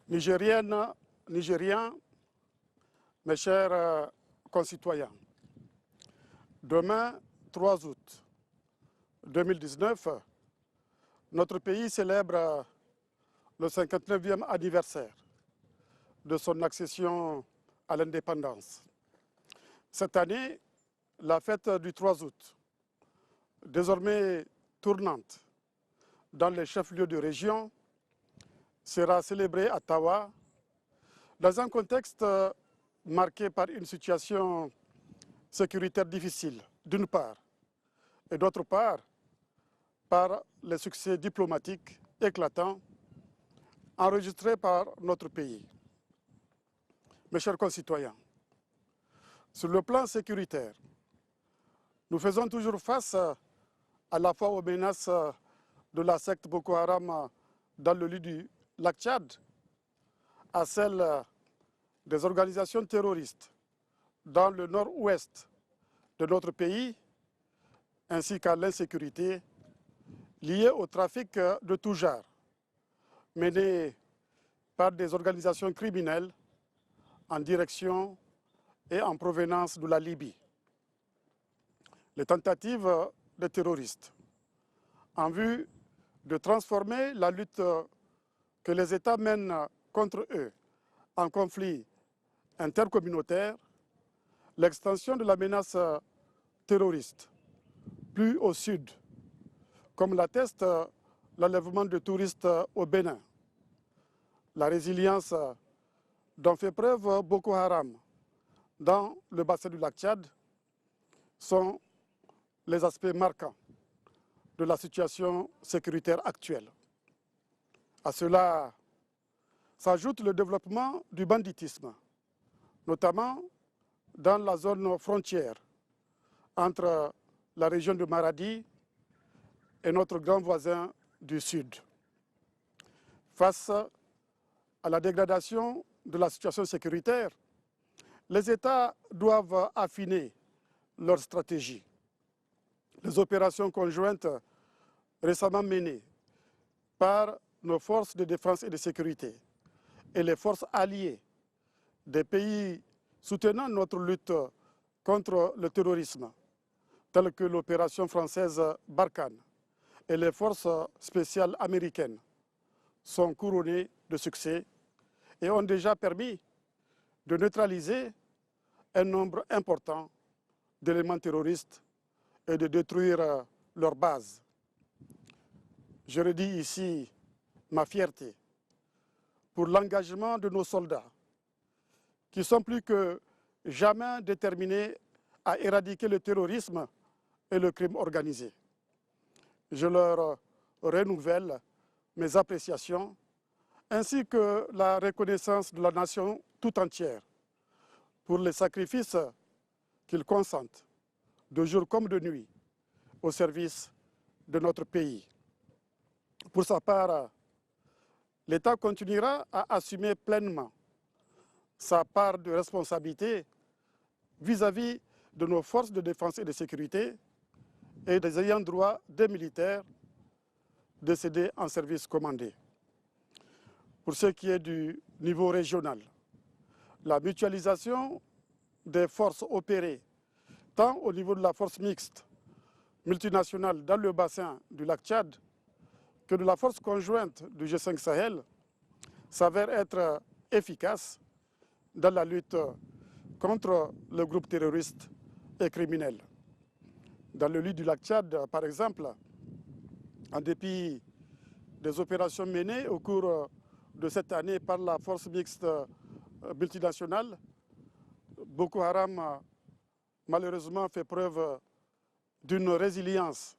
Nigériennes, Nigériens, mes chers concitoyens, demain, 3 août 2019, notre pays célèbre le 59e anniversaire de son accession à l'indépendance. Cette année, la fête du 3 août, désormais tournante dans les chefs-lieux de région, sera célébrée à Tawa dans un contexte marqué par une situation sécuritaire difficile, d'une part, et d'autre part, par les succès diplomatiques éclatants enregistrés par notre pays. Mes chers concitoyens, sur le plan sécuritaire, nous faisons toujours face à la fois aux menaces de la secte Boko Haram dans le lit du lac Tchad, à celles des organisations terroristes dans le nord-ouest de notre pays, ainsi qu'à l'insécurité liée au trafic de tout genre, mené par des organisations criminelles en direction et en provenance de la Libye. Les tentatives des terroristes en vue de transformer la lutte que les États mènent contre eux en conflit intercommunautaire, l'extension de la menace terroriste plus au sud, comme l'atteste l'enlèvement de touristes au Bénin, la résilience dont fait preuve Boko Haram dans le bassin du lac Tchad sont les aspects marquants de la situation sécuritaire actuelle. À cela s'ajoute le développement du banditisme, notamment dans la zone frontière entre la région de Maradi et notre grand voisin du sud. Face à la dégradation de la situation sécuritaire, les États doivent affiner leur stratégie. Les opérations conjointes récemment menées par nos forces de défense et de sécurité et les forces alliées des pays soutenant notre lutte contre le terrorisme, telles que l'opération française Barkhane et les forces spéciales américaines, sont couronnées de succès et ont déjà permis de neutraliser un nombre important d'éléments terroristes et de détruire leurs bases. Je redis ici ma fierté pour l'engagement de nos soldats qui sont plus que jamais déterminés à éradiquer le terrorisme et le crime organisé. Je leur renouvelle mes appréciations ainsi que la reconnaissance de la nation tout entière pour les sacrifices qu'ils consentent de jour comme de nuit au service de notre pays. Pour sa part, l'État continuera à assumer pleinement sa part de responsabilité vis-à-vis de nos forces de défense et de sécurité et des ayants droit des militaires décédés en service commandé. Pour ce qui est du niveau régional, la mutualisation des forces opérées tant au niveau de la force mixte multinationale dans le bassin du lac Tchad que de la force conjointe du G5 Sahel s'avère être efficace dans la lutte contre le groupe terroriste et criminel. Dans le lit du lac Tchad, par exemple, en dépit des opérations menées au cours de cette année par la force mixte multinationale, Boko Haram malheureusement fait preuve d'une résilience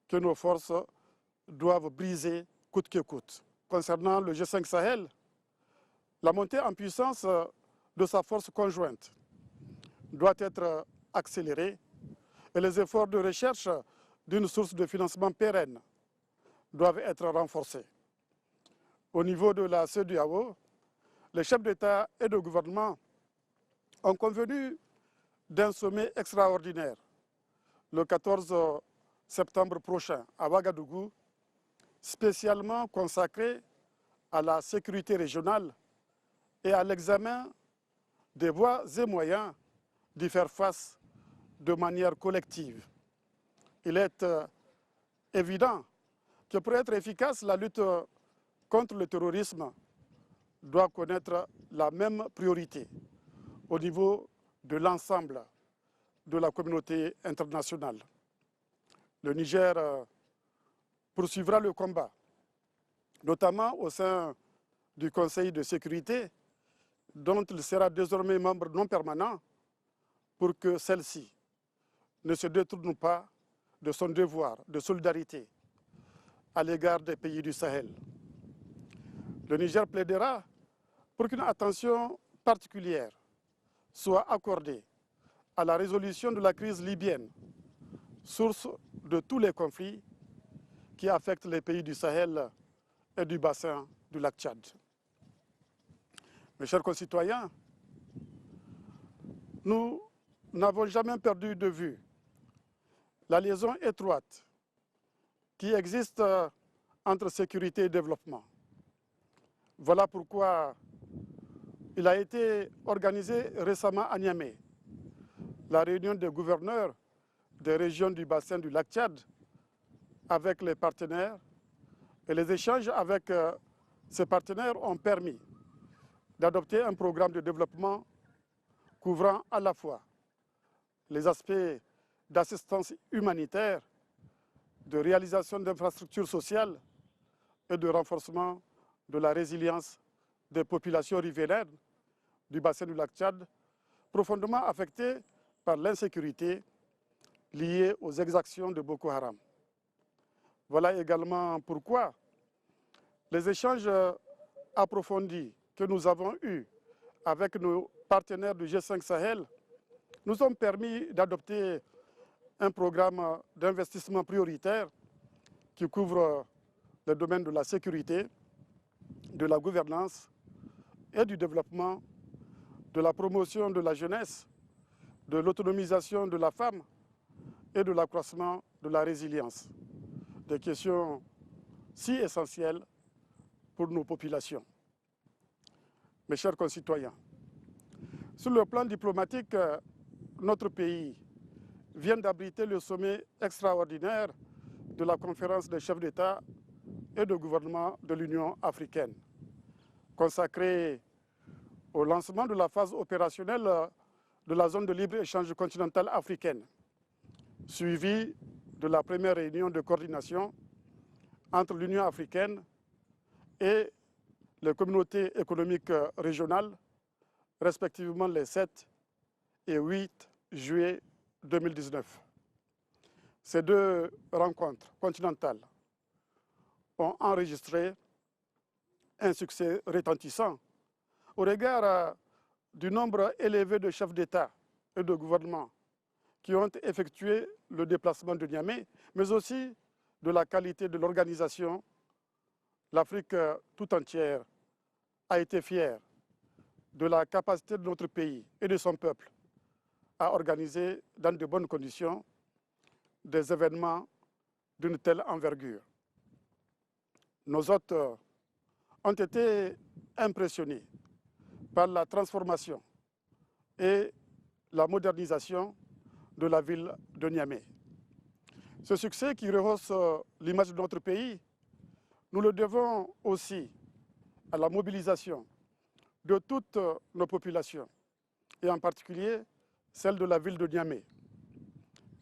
que nos forces doivent briser coûte que coûte. Concernant le G5 Sahel, la montée en puissance de sa force conjointe doit être accélérée et les efforts de recherche d'une source de financement pérenne doivent être renforcés. Au niveau de la CEDEAO, les chefs d'État et de gouvernement ont convenu d'un sommet extraordinaire le 14 septembre prochain à Ouagadougou, spécialement consacré à la sécurité régionale et à l'examen des voies et moyens d'y faire face de manière collective. Il est évident que pour être efficace, la lutte contre le terrorisme doit connaître la même priorité au niveau de l'ensemble de la communauté internationale. Le Niger poursuivra le combat, notamment au sein du Conseil de sécurité, dont il sera désormais membre non permanent, pour que celle-ci ne se détourne pas de son devoir de solidarité à l'égard des pays du Sahel. Le Niger plaidera pour qu'une attention particulière soit accordée à la résolution de la crise libyenne, source de tous les conflits qui affectent les pays du Sahel et du bassin du lac Tchad. Mes chers concitoyens, nous n'avons jamais perdu de vue la liaison étroite qui existe entre sécurité et développement. Voilà pourquoi il a été organisé récemment à Niamey la réunion des gouverneurs des régions du bassin du lac Tchad avec les partenaires, et les échanges avec ces partenaires ont permis d'adopter un programme de développement couvrant à la fois les aspects d'assistance humanitaire, de réalisation d'infrastructures sociales et de renforcement de la résilience des populations riveraines du bassin du lac Tchad, profondément affectées par l'insécurité liée aux exactions de Boko Haram. Voilà également pourquoi les échanges approfondis que nous avons eus avec nos partenaires du G5 Sahel nous ont permis d'adopter un programme d'investissement prioritaire qui couvre le domaine de la sécurité, de la gouvernance et du développement, de la promotion de la jeunesse, de l'autonomisation de la femme et de l'accroissement de la résilience. Des questions si essentielles pour nos populations. Mes chers concitoyens, sur le plan diplomatique, notre pays vient d'abriter le sommet extraordinaire de la conférence des chefs d'État et de gouvernement de l'Union africaine, consacré au lancement de la phase opérationnelle de la zone de libre-échange continentale africaine, suivi de la première réunion de coordination entre l'Union africaine et les communautés économiques régionales, respectivement les 7 et 8 juillet 2019. Ces deux rencontres continentales ont enregistré un succès retentissant au regard du nombre élevé de chefs d'État et de gouvernement qui ont effectué le déplacement de Niamey, mais aussi de la qualité de l'organisation. L'Afrique tout entière a été fière de la capacité de notre pays et de son peuple à organiser dans de bonnes conditions des événements d'une telle envergure. Nos hôtes ont été impressionnés par la transformation et la modernisation de la ville de Niamey. Ce succès qui rehausse l'image de notre pays, nous le devons aussi à la mobilisation de toutes nos populations, et en particulier celle de la ville de Niamey.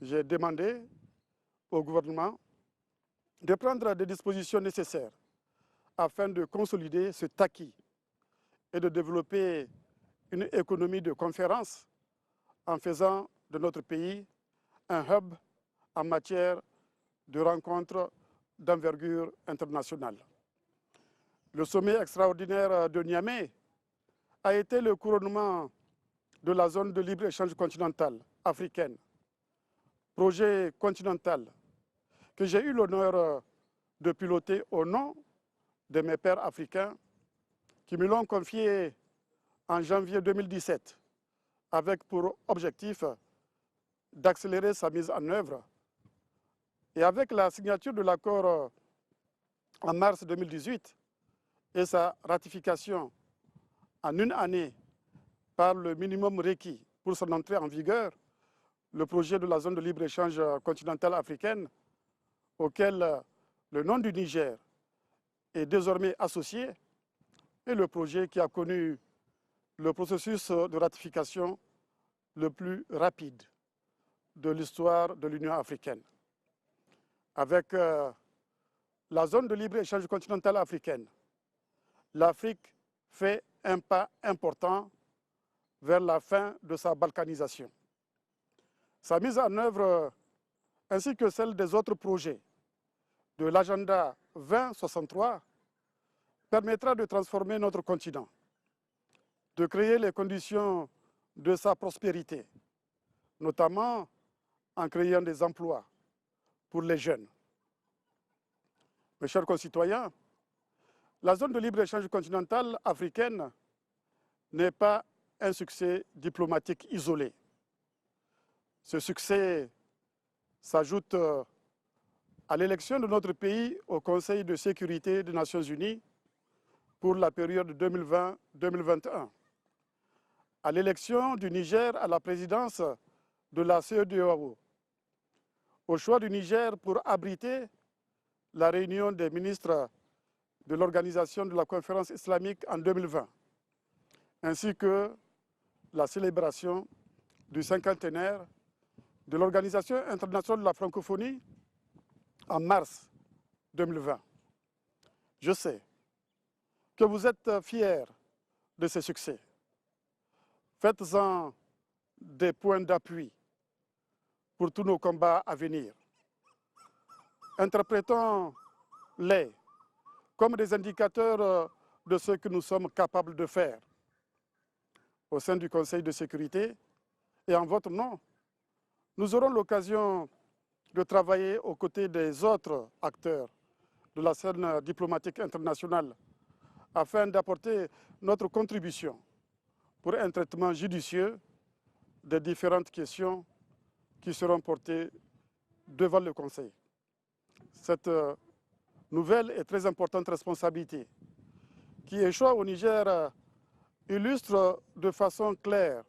J'ai demandé au gouvernement de prendre des dispositions nécessaires afin de consolider cet acquis et de développer une économie de conférence en faisant de notre pays un hub en matière de rencontres d'envergure internationale. Le sommet extraordinaire de Niamey a été le couronnement de la zone de libre-échange continentale africaine, projet continental que j'ai eu l'honneur de piloter au nom de mes pairs africains qui me l'ont confié en janvier 2017 avec pour objectif d'accélérer sa mise en œuvre. Et avec la signature de l'accord en mars 2018 et sa ratification en une année par le minimum requis pour son entrée en vigueur, le projet de la zone de libre-échange continentale africaine, auquel le nom du Niger est désormais associé, est le projet qui a connu le processus de ratification le plus rapide de l'histoire de l'Union africaine. Avec la zone de libre-échange continentale africaine, l'Afrique fait un pas important vers la fin de sa balkanisation. Sa mise en œuvre, ainsi que celle des autres projets de l'agenda 2063, permettra de transformer notre continent, de créer les conditions de sa prospérité, notamment en créant des emplois pour les jeunes. Mes chers concitoyens, la zone de libre-échange continentale africaine n'est pas un succès diplomatique isolé. Ce succès s'ajoute à l'élection de notre pays au Conseil de sécurité des Nations Unies pour la période 2020-2021, à l'élection du Niger à la présidence de la CEDEAO, au choix du Niger pour abriter la réunion des ministres de l'Organisation de la Conférence islamique en 2020, ainsi que la célébration du cinquantenaire de l'Organisation internationale de la francophonie en mars 2020. Je sais que vous êtes fiers de ces succès. Faites-en des points d'appui pour tous nos combats à venir. Interprétons-les comme des indicateurs de ce que nous sommes capables de faire au sein du Conseil de sécurité et en votre nom. Nous aurons l'occasion de travailler aux côtés des autres acteurs de la scène diplomatique internationale afin d'apporter notre contribution pour un traitement judicieux des différentes questions qui seront portées devant le Conseil. Cette nouvelle et très importante responsabilité qui échoit au Niger illustre de façon claire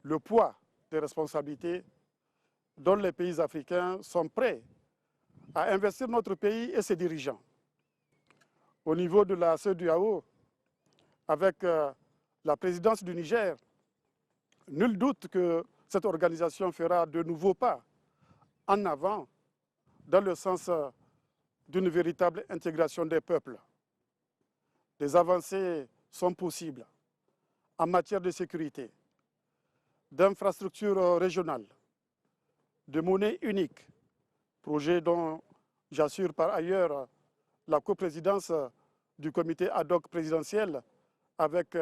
le poids des responsabilités dont les pays africains sont prêts à investir notre pays et ses dirigeants. Au niveau de la CEDEAO, avec la présidence du Niger, nul doute que cette organisation fera de nouveaux pas en avant dans le sens d'une véritable intégration des peuples. Des avancées sont possibles en matière de sécurité, d'infrastructures régionales, de monnaie unique, projet dont j'assure par ailleurs la coprésidence du comité ad hoc présidentiel avec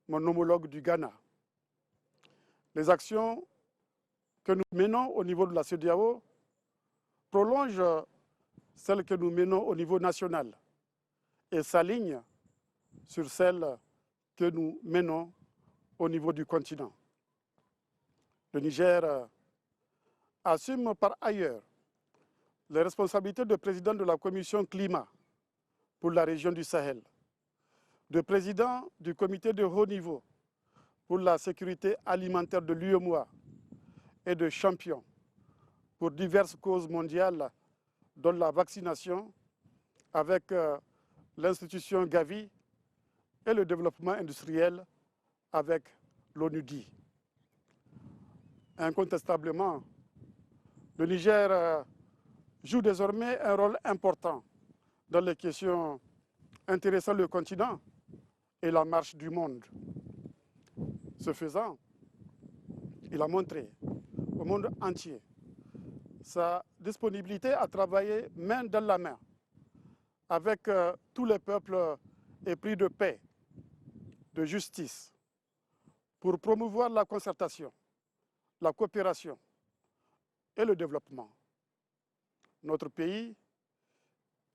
mon homologue du Ghana. Les actions que nous menons au niveau de la CEDEAO prolongent celles que nous menons au niveau national et s'alignent sur celles que nous menons au niveau du continent. Le Niger assume par ailleurs les responsabilités de président de la commission climat pour la région du Sahel, de président du comité de haut niveau pour la sécurité alimentaire de l'UEMOA et de champion pour diverses causes mondiales dont la vaccination avec l'institution Gavi et le développement industriel avec l'ONUDI. Incontestablement, le Niger joue désormais un rôle important dans les questions intéressant le continent et la marche du monde. Ce faisant, il a montré au monde entier sa disponibilité à travailler main dans la main avec tous les peuples épris de paix, de justice, pour promouvoir la concertation, la coopération et le développement. Notre pays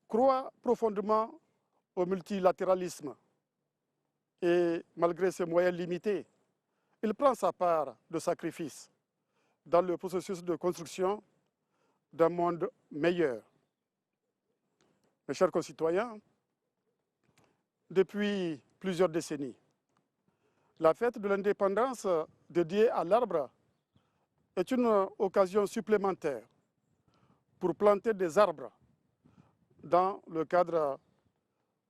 croit profondément au multilatéralisme et malgré ses moyens limités, il prend sa part de sacrifice dans le processus de construction d'un monde meilleur. Mes chers concitoyens, depuis plusieurs décennies. La fête de l'indépendance dédiée à l'arbre est une occasion supplémentaire pour planter des arbres dans le cadre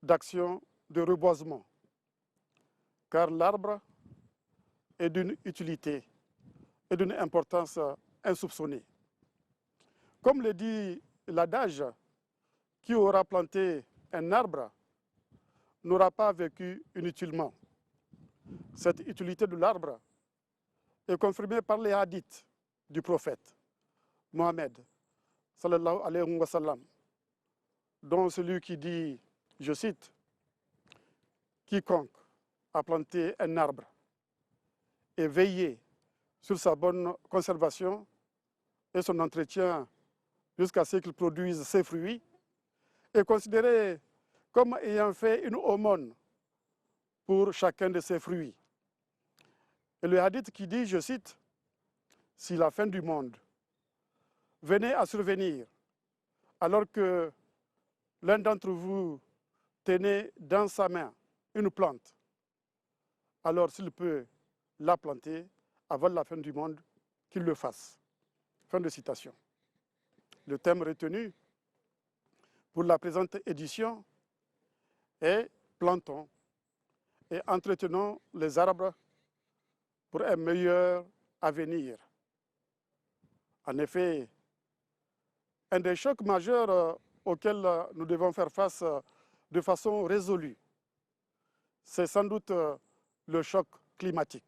d'actions de reboisement, car l'arbre est d'une utilité et d'une importance insoupçonnée. Comme le dit l'adage, qui aura planté un arbre n'aura pas vécu inutilement. Cette utilité de l'arbre est confirmée par les hadiths du prophète Mohammed, sallallahu alayhi wa sallam, dont celui qui dit, je cite, « Quiconque a planté un arbre et veillé sur sa bonne conservation et son entretien jusqu'à ce qu'il produise ses fruits, est considéré comme ayant fait une aumône pour chacun de ses fruits. » Et le hadith qui dit, je cite, « Si la fin du monde venait à survenir alors que l'un d'entre vous tenait dans sa main une plante, alors s'il peut la planter avant la fin du monde, qu'il le fasse. » Fin de citation. Le thème retenu pour la présente édition est « Plantons et entretenons les arbres pour un meilleur avenir ». En effet, un des chocs majeurs auxquels nous devons faire face de façon résolue, c'est sans doute le choc climatique.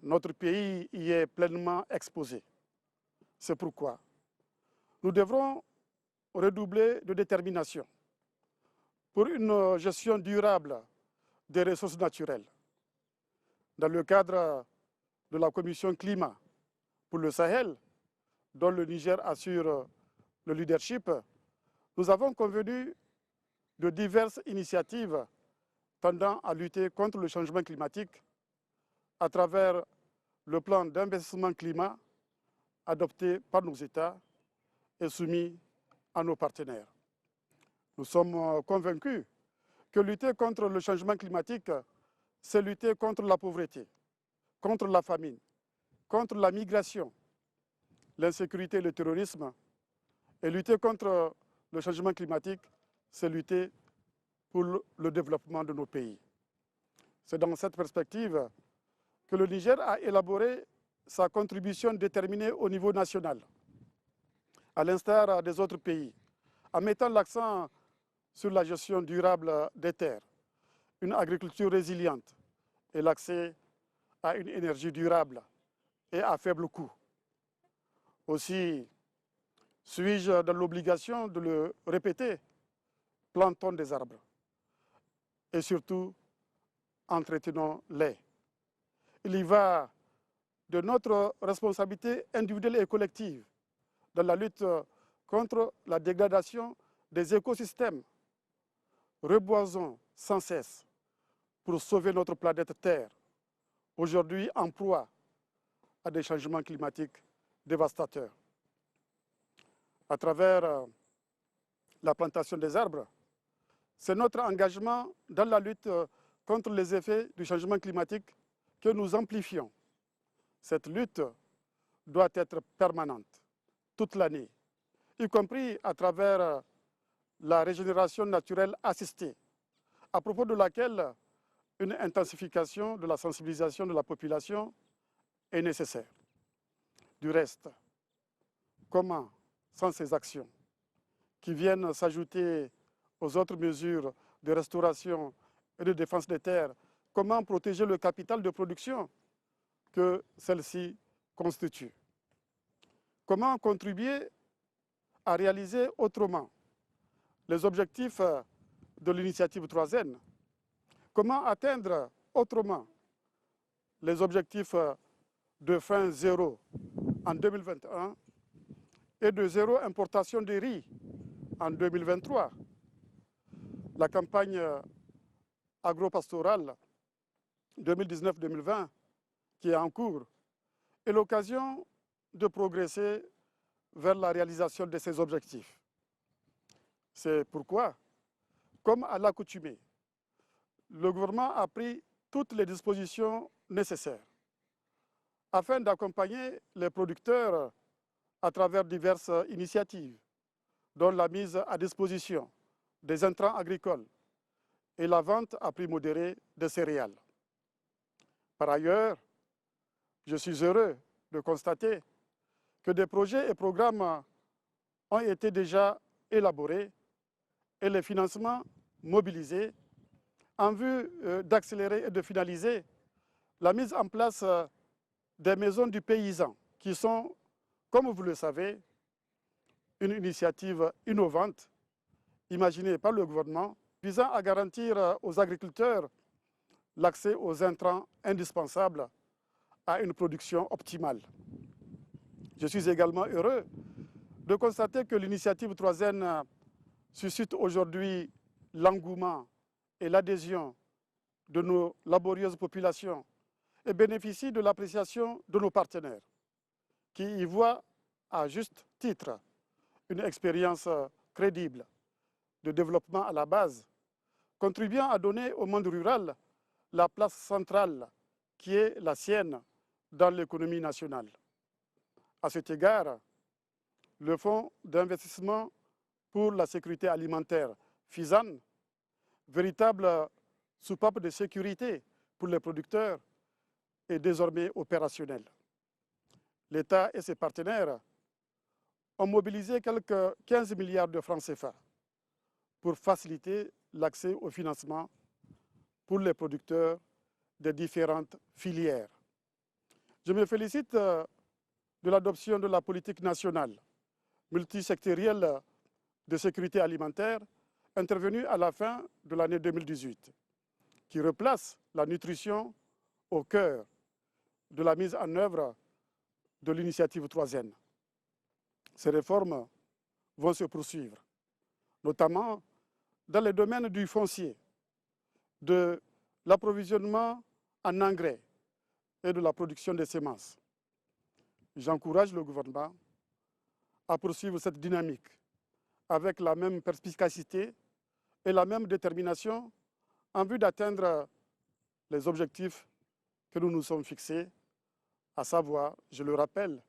Notre pays y est pleinement exposé. C'est pourquoi nous devrons redoubler de détermination pour une gestion durable des ressources naturelles. Dans le cadre de la Commission climat pour le Sahel, dont le Niger assure le leadership, nous avons convenu de diverses initiatives tendant à lutter contre le changement climatique à travers le plan d'investissement climat adopté par nos États et soumis à nos partenaires. Nous sommes convaincus que lutter contre le changement climatique, c'est lutter contre la pauvreté, contre la famine, contre la migration, l'insécurité et le terrorisme. Et lutter contre le changement climatique, c'est lutter pour le développement de nos pays. C'est dans cette perspective que le Niger a élaboré sa contribution déterminée au niveau national, à l'instar des autres pays, en mettant l'accent sur la gestion durable des terres, une agriculture résiliente et l'accès à une énergie durable et à faible coût. Aussi, suis-je dans l'obligation de le répéter, plantons des arbres et surtout entretenons-les. Il y va de notre responsabilité individuelle et collective dans la lutte contre la dégradation des écosystèmes. Reboisons sans cesse pour sauver notre planète Terre, aujourd'hui en proie à des changements climatiques dévastateurs. À travers la plantation des arbres, c'est notre engagement dans la lutte contre les effets du changement climatique que nous amplifions. Cette lutte doit être permanente, toute l'année, y compris à travers la régénération naturelle assistée, à propos de laquelle une intensification de la sensibilisation de la population est nécessaire. Du reste, comment, sans ces actions, qui viennent s'ajouter aux autres mesures de restauration et de défense des terres, comment protéger le capital de production que celle-ci constitue? Comment contribuer à réaliser autrement les objectifs de l'initiative 3N? Comment atteindre autrement les objectifs de faim zéro en 2021 et de zéro importation de riz en 2023? La campagne agro-pastorale 2019-2020 qui est en cours est l'occasion de progresser vers la réalisation de ces objectifs. C'est pourquoi, comme à l'accoutumée, le gouvernement a pris toutes les dispositions nécessaires afin d'accompagner les producteurs à travers diverses initiatives, dont la mise à disposition des intrants agricoles et la vente à prix modéré des céréales. Par ailleurs, je suis heureux de constater que des projets et programmes ont été déjà élaborés et les financements mobilisés en vue d'accélérer et de finaliser la mise en place des maisons du paysan, qui sont, comme vous le savez, une initiative innovante imaginée par le gouvernement visant à garantir aux agriculteurs l'accès aux intrants indispensables à une production optimale. Je suis également heureux de constater que l'initiative 3N suscite aujourd'hui l'engouement et l'adhésion de nos laborieuses populations et bénéficie de l'appréciation de nos partenaires, qui y voient à juste titre une expérience crédible de développement à la base, contribuant à donner au monde rural la place centrale qui est la sienne dans l'économie nationale. À cet égard, le Fonds d'investissement pour la sécurité alimentaire, FISAN, véritable soupape de sécurité pour les producteurs, est désormais opérationnel. L'État et ses partenaires ont mobilisé quelques 15 milliards de francs CFA pour faciliter l'accès au financement pour les producteurs des différentes filières. Je me félicite de l'adoption de la politique nationale multisectorielle de sécurité alimentaire intervenue à la fin de l'année 2018, qui replace la nutrition au cœur de la mise en œuvre de l'initiative 3N. Ces réformes vont se poursuivre, notamment dans les domaines du foncier, de l'approvisionnement en engrais et de la production des semences. J'encourage le gouvernement à poursuivre cette dynamique avec la même perspicacité et la même détermination en vue d'atteindre les objectifs que nous nous sommes fixés, à savoir, je le rappelle,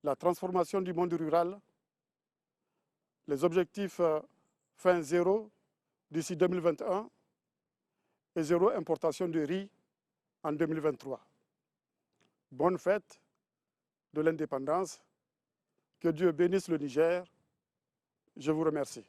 la transformation du monde rural, les objectifs fin zéro d'ici 2021 et zéro importation de riz en 2023. Bonne fête de l'indépendance. Que Dieu bénisse le Niger. Je vous remercie.